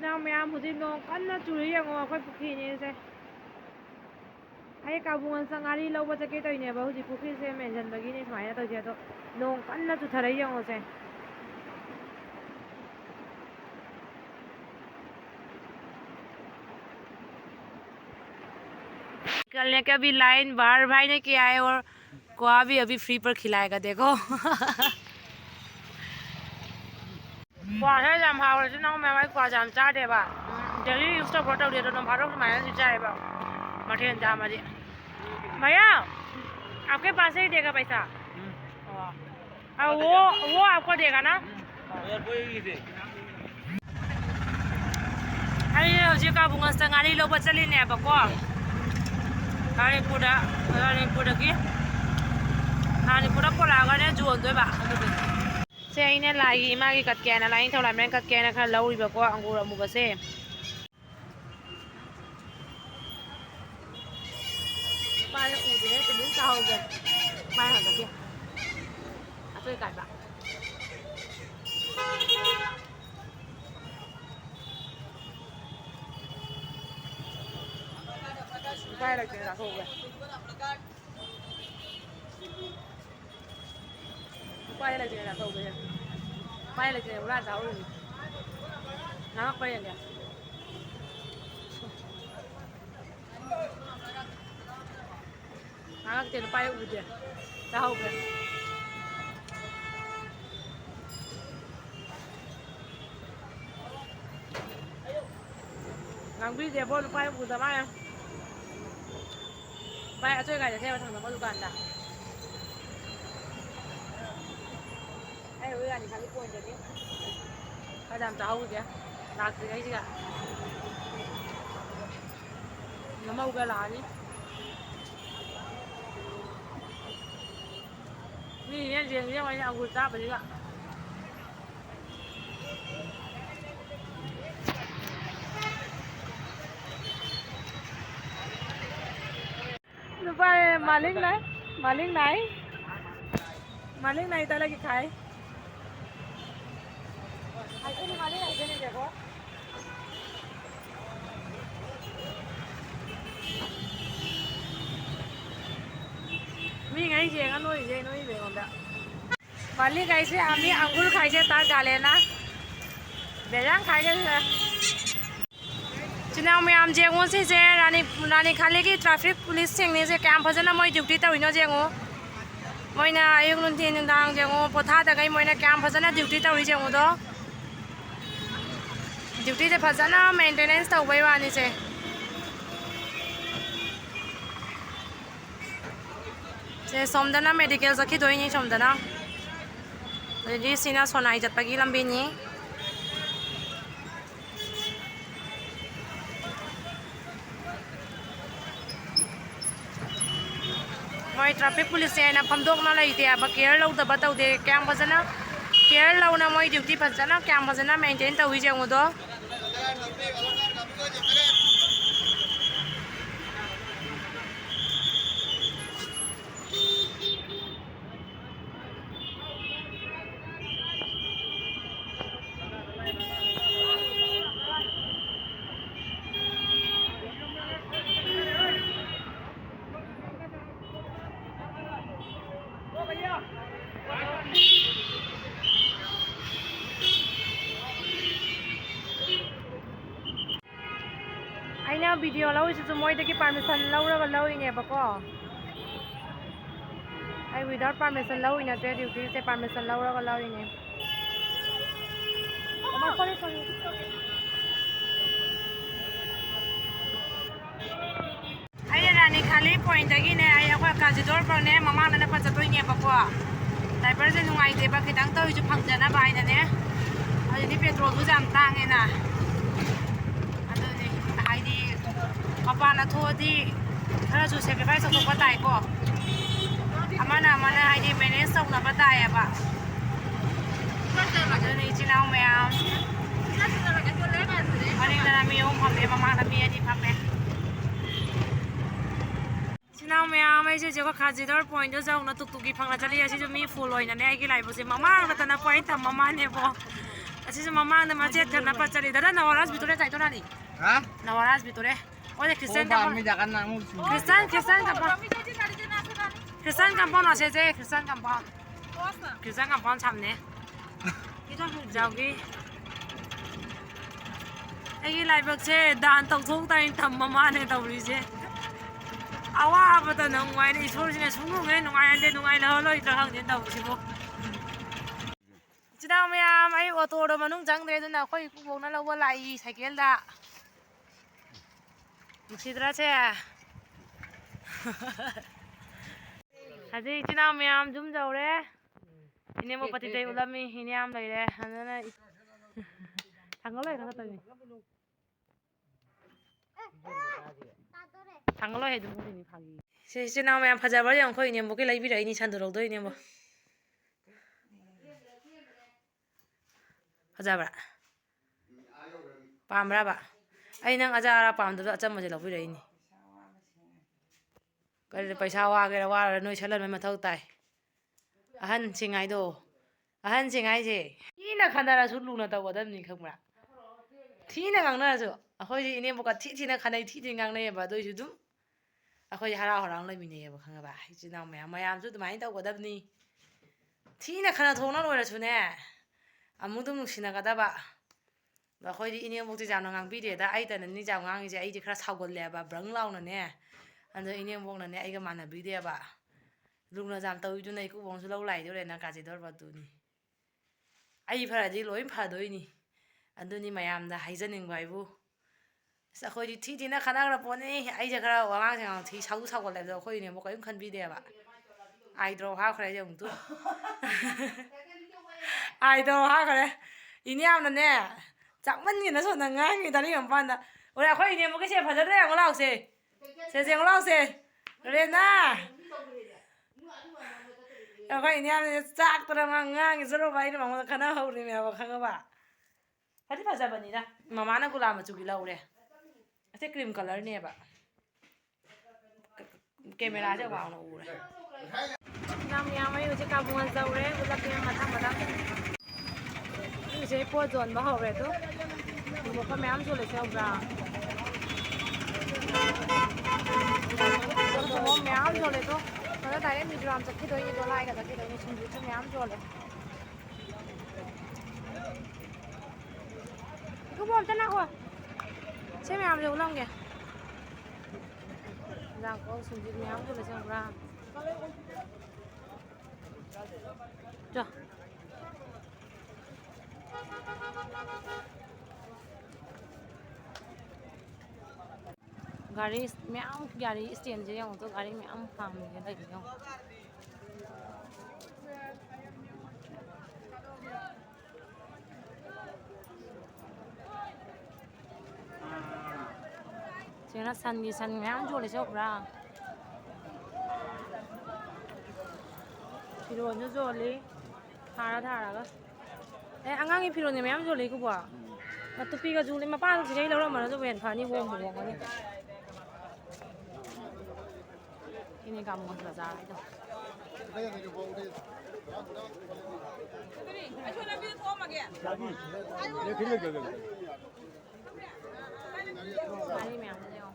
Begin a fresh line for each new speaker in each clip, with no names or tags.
nào mẹ một tin nó cắn nó chui ra ngoài khỏi phụ này thế ai cả buồn sang ari lâu bây giờ cái tôi này bảo gì phụ xe mẹ dần bagi này phải là tôi giờ tôi nó cắn nó chui thề ra ngoài thế निकलने का भी line बाहर भाई ने किया है और कुआ भी अभी फ्री पर खिलाएगा देखो quả thế làm hào là chứ nó mẹ mấy quả giảm cha đẹp à giờ đi stop vào đầu điện nó phá đâu mà nó chạy vào mà thiên ra mà đi भैया आपके पास ही देगा पैसा वो आपको देगा ना अरे हजी का bunga setengah lo buat selin ya bako hari puda pola ga ne jual doi ba se ai ne lai ma gi kat ke na lai thau lai men kat ke na kha lau ri bako angur amu ba se ba le u de te min sao ge ba ha ga kia a tôi cài ba quay lại chuyện là thôi quay lại chuyện là thôi quay lại chuyện là sao rồi nó quay lại nó chuyện quay lại chuyện sao rồi ngang biết gì vô nó quay lại chuyện sao vậy tôi gài theo thằng nó có dukaan dah. Ayo udah nih kali poin jadi. Kadang tahu dia, nak dia juga. Nama uga lani. Ni dia banyak anggota apa juga. मालिक नहीं ताला की खाए ऐसे नहीं मालिक ऐसे नहीं देखो मी नहीं जेगा नोई बेगोंदा मालिक ऐसे आमी अंगूर खाई से तार डाले ना बेजान खाई से चुनाव में आम जेंगो से रानी खाली की ट्रैफिक पुलिस सेंगने से कैंप फजना मोई ड्यूटी तविनो जेंगो मोइना अयुक नुंथिन नुंदांग जेंगो पोथा दगै Moina camp फजना duty Tawi Django दो ड्यूटी से फजना मेंटेनेंस तवबै वानी से सोमदना मेडिकल जखि दोइनी सोमदना रेडी सिना सोनाई जतपगी लंबिनी मोई ट्रैफिक पुलिस से ना फमदोकना लेते अब केयर लौदब तौदे क्या फजना केयर लौना मोई ड्यूटी फजना क्या फजना मेंटेन तौई जेंगोदो वीडियो लौइसु मोइदगी परमिशन लौरगा लौइनेबको आई विदाउट परमिशन लौइना जे ड्यूटी से परमिशन लौरगा लौइने आई रानी खाली पॉइंट दगी ने आई अखवा काजिदोर पर ने ममा ने फजतोइनेबको ड्राइवर से नुंगाइदेबा खितांग तौइजु फंगजना बाइना ने अदि पेट्रोल दु जाम तांगेना मपाना थोदी खरसु सेक्रिफाइस तौथोकपा ताइको अमना हाइदि मैनेज तौनबा ताइबा अदुनि इचिनाउ मैम मनिंगना मी हम फम्मे ममांगना मी अदि फम्मे Nào mẹ mấy chị có khá gì đó point cho dòng nó tục tục kịp phẳng là cho đi chị cho mi full rồi nè cái lại bộ gì mama và tao point thầm mama nè bộ chị cho mama nè mà chết thật là bắt đi đó là nào ras bitore chạy tôi ra đi hả nào ras bitore ôi Christian kampong Christian kampong là sẽ Christian kampong chăm nè giàu cái cái lại bậc xe đàn tàu thuốc tay thầm mama nè tàu đi xe awa ba ta nong wai ni sol sine sung nge nong ai ande nong ai la loi tra hang den da bu sibo chida me ya mai auto do manung jang de na khoi ku bong na lo lai cycle da sidra che hadi chida me am jum jaw re ine mo pati dei ulami hine am lai re hanana thang loi ka ta ni thang loi he dum ni phagi से नाम में फजाबर yang khoi ne mo ke lai bi rai ni chan do doi ne mo फजाबरा पामरा बा ai nang ajara pam do acham ma je lo bi rai ni kare paisa wa ge wa noi chalan ma thau tai ahan singai do ahan singai je ina khandara su lu na ta wadam ni khang ma thina gang na su khoi ji ne mo ka thina khanai thi gang na ba doi su dum अखोई हरा हरांग लेमिने बा खंगा बा इचिनाव मयाम मयाम सु दुमाइन तौगदबनी थीना खना थोंना लोइरसुने अमुदुम नुसिना गदबा बखोइदि इने मोक्ति जामना ngang बिदेदा आइतननि जाम ngang जे आइदि खरा सावगलेबा brung लाउनने अन्दो इने मोक्नने आइगा माना बिदेबा लुगना जाम तौइदुना इकु बोंसु लौ लाइदोरेना काजिदर बतुनी आइ फरादि लोइ फादोइनी अन्दुनि मयामदा हाइजनिंग बाइबु अखोई थीना खनाग्रा पोने आई जगरा वांग थी साउ साउ लेबदो अखोई ने मकैम खनबिदेबा आइद्रो हा खरे जे उंतु आइद्रो हा खरे इनि आमना ने चाकमनगिना सोना ngangi दानि हमपानदा ओरे अखोई ने मके से फजदरे यांग लाउसे से जेंग लाउसे रेना अखोई ने आमने चाक तरा ngangi जरो बाइने मंग खना हौरि मेबा खंगबा फति फजाबनिरा ममाना गुलाम चुगी लाउरे ऐसे क्रीम कलर ने बा कैमरा से वांग नो उरे नाम या mai uje ka bungan zaure ulap ya mathang mathang uje po zon ba hore to mo ka myam so le sa bra mo myam so le to na dai mi dram chak ki doi ni do lai ka ki doi ni chung ju myam so le ku bom ta na ho chế mèo nhiều lông kìa rằng có sùng vịt méo cho là xem ra chưa gari stand je yang to gari méo phàm cái đây không 제가 산 매암 졸래 저브라 필요 완전 졸리 타라가 에 안강이 필요네 매암 졸리 이거 봐 마뚜피가 졸리 마 빠도 지게 러러 말아 저 웬 파니 뭐 거니 이니 감 먹어 자 이거 많이 매운데요.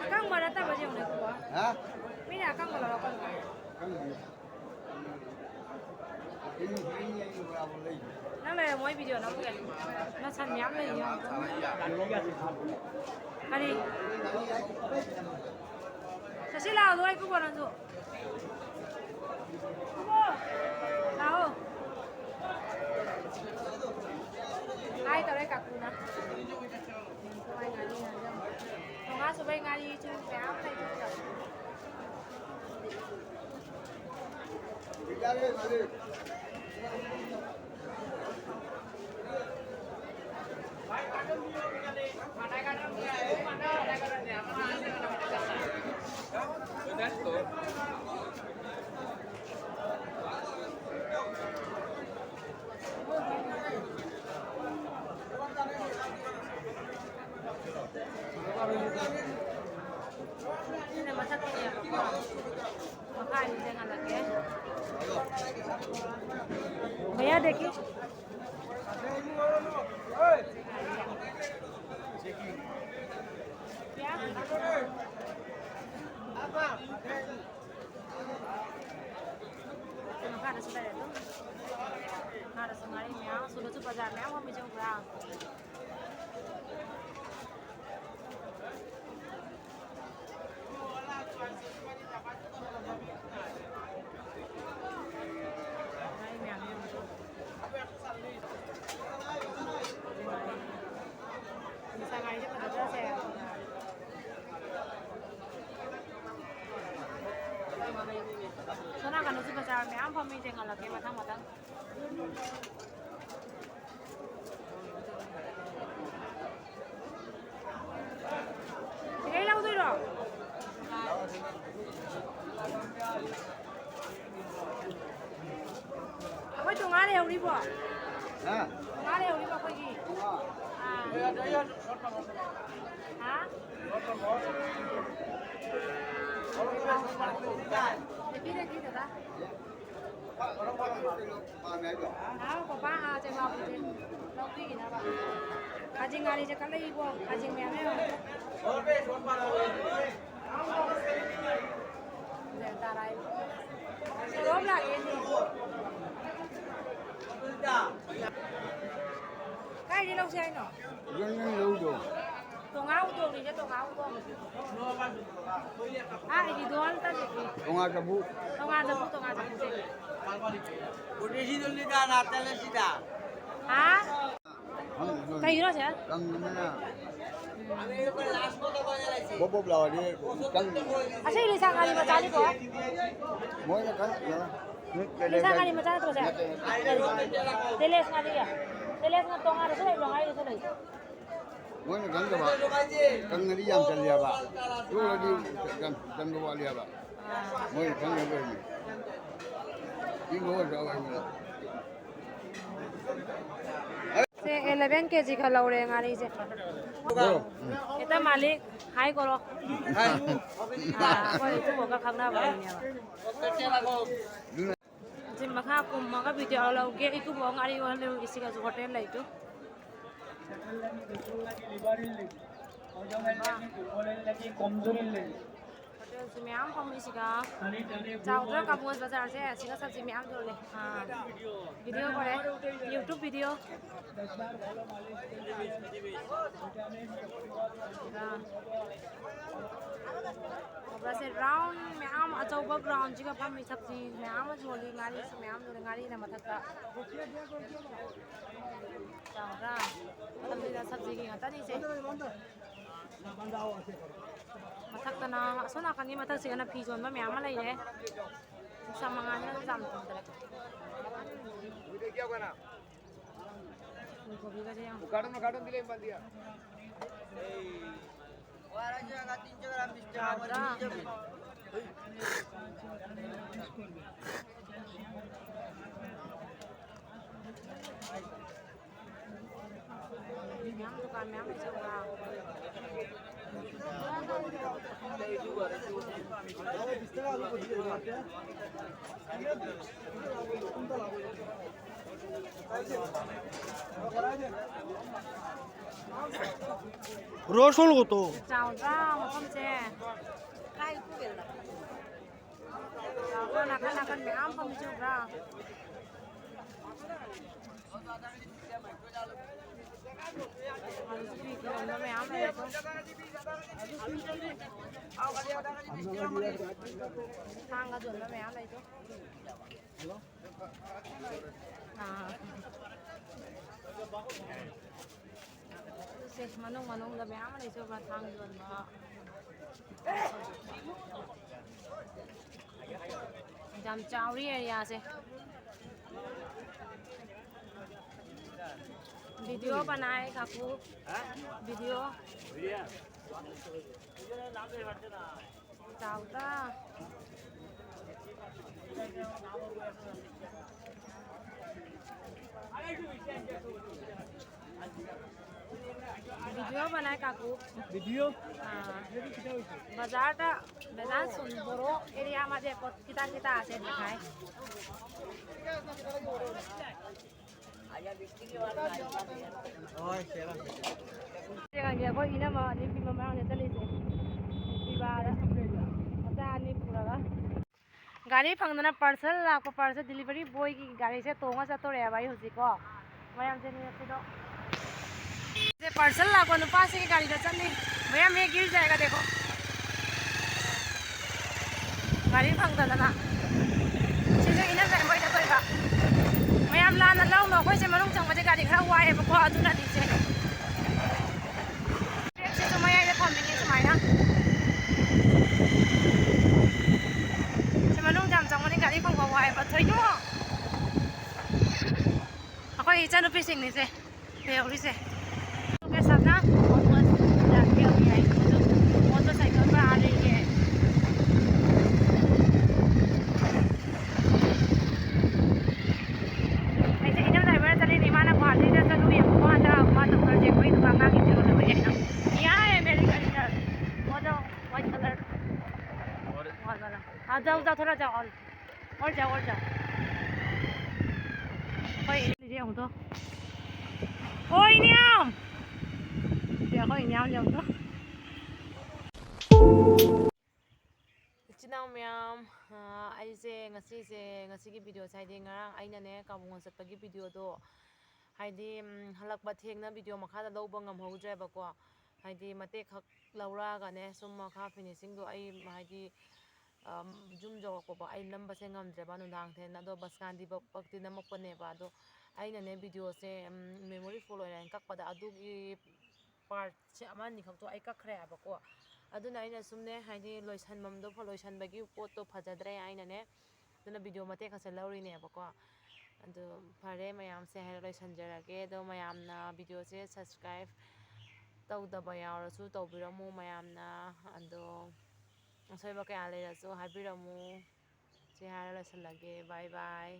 Căng mà đã tập vào giường này của hả? Mấy nhà căng mà là con nó là mỗi video nó kìa nó săn nhám lên không anh đi sao sẽ lao rồi cứ còn làm gì lao ai tao đây cả cụ nè không ai số bên ai đi chơi kéo này chơi Mana Ini masak ini ya, makan jangan lagi. भैया देखिए क्या harus ada itu harus mengalihnya sudah coba jalan mau mencoba bisa ngaji pada jelas ya soalnya kan itu bahasa Arab apa mungkin tinggal lagi matang-matang hilang tuh dong apa itu ngare yang ribu ngare yang ribu apa lagi hah Kita dah. Nào có ba trên lầu thì lâu tùy nào bạn. Cá chim ngà đi cho cá lấy vô, cá chim mèo đấy không? Để ta đây. Đốm lại cái gì? Cái đi lâu xe anh hả?
Lâu rồi.
Tuồng áo tuồng thì cho tuồng áo tuồng. Ini doang tadi.
Tengah tebu.
Tengah tebu sih.
Udah situ lidah, natalnya sidah.
Hah? Kayak gitu sih?
Kang mana? Bobo belawa dia. Kang.
Asal ini sangat lima kali kok.
Mau ya kan? Ya.
Ini sangat lima kali terus ya. Teles ngali ya. Teles ngatong harus lah bilang aja itu lagi.
Mau ya kan coba. Kang ngeri yang celia pak. Itu lagi kan dua lihat pak. Mau ya kan ngeri. Ini mau jawab ini.
Se 11 kg का लौ रहे ngari se. Kita Malik, hai koro.
Hai.
Ko itu moga khangna ba ni ba. Jim makha kum maga video lau ge iku bo ngari wa le isi ka hotel la itu. Hotel se me am pom isi ka. Chao ra ka bus bazar se singa sabji me am jo le. Ha. Video kore YouTube video. Và sẽ round mẹ am ở châu bắc round chỉ có ba mươi sabji mẹ am ở chỗ này ngari mẹ am chỗ này ngari là mà thật cả chào ra sabji là sabji gì người ta đi xem mà thật ta na số nào cần đi mà thật sự là phi chuẩn mà mẹ am này đấy sao mà ngani nó giảm không được
Karton dile bandia.
chào ra Mắm tukang mắm itu wow.
রসুন কত
Chào ra một con chè. Cái cũng biết là. Chào ra là cái mắm không chịu ra. Thang cái chuẩn nó mèo này chứ. Manung là mèo này chứ mà thang chuẩn mà. Jam chao đi ya se. Video बनाए काकू video ꯆꯥꯎꯗ video बनाए काकू
video
बाजार बेजार सुन बोरो area मध्ये किता किता आसे दिखाए ꯑꯩꯈꯣꯏ ꯏꯅꯝꯃ ꯑꯅꯤ ꯄꯤꯕ ꯃꯔꯥꯡꯗ ꯆꯠꯂꯤꯁꯦ ꯄꯤꯕꯥꯗ ꯃꯆꯥ ꯑꯅꯤ ꯄꯨꯔꯒ ꯒꯥꯔꯤ ꯐꯪꯗꯅ ꯄꯥꯔꯁꯦꯜ ꯂꯥꯛꯄ ꯄꯥꯔꯁꯦꯜ ꯗꯤꯂꯤꯚꯔꯤ ꯕꯣꯏꯒꯤ ꯒꯥꯔꯤꯁꯦ ꯇꯣꯡꯉ ꯆꯠꯇꯣꯔꯦꯕ ꯑꯩ ꯍꯧꯖꯤꯛꯀꯣ ꯃꯌꯥꯝꯁꯦ ꯅꯤꯔꯛꯄꯗꯣ पार्सल लाको नुपासे की गाड़ी चलनी भैया मैं गिर जाएगा देखो गाड़ी फंगदना सिसे इना जाय मोय तोयबा मैम लाना लाउनो खोय से मनुंग चंगबजे गाड़ी खरा वाए बको अदुना दिसे से तो मैं आइले थमिनी समायना से मनुंग जाम चंगबजे गाड़ी फंगबा वाए बा थयनो अखोय इचानु पिसिंग नि से पेउरी से के साथ ना मोटरसाइकिल पर आ रही है ऐसे इधर ड्राइवर चले नहीं माना गुवाहाटी इधर चलू ये वहाँ जा वहाँ तो कर जे कोई दुकान आगे चलो तो ये ना यहाँ है मेरी गाड़ी इधर वो जो व्हाइट कलर वाला हाँ जाओ जाओ थोड़ा जाओ और जाओ कोई लीजिए हूँ तो कोई नहीं हम 거의 냠 정도. 이치나오 냠. 아이제 ngasi기 비디오 사이디 ngarang ainane kabungon satpagi video do haidi halakba thengna video makha da lawba ngam hodre ba ko haidi mate khak lawra ga ne sum makha finishing do ai haidi jum jo ko ba ai namba se ngam dre ba nu dang the na do baskandi bakti namak pane ba do aina ne video se memory full oina kak pada adugi part se amani khak to ai kak khre ba ko aduna aina sumne haidi loisan mamdo fo loisan bagi pot to phajadre aina ne aduna video mate khase lawri ne ba ko adu phare mayam se hai loisan jarage do mayam na video se subscribe tawdaba yawrasu tawbiramu mayam na ado asoi ba kaya leirasu habiramu se hai loisan lage bye bye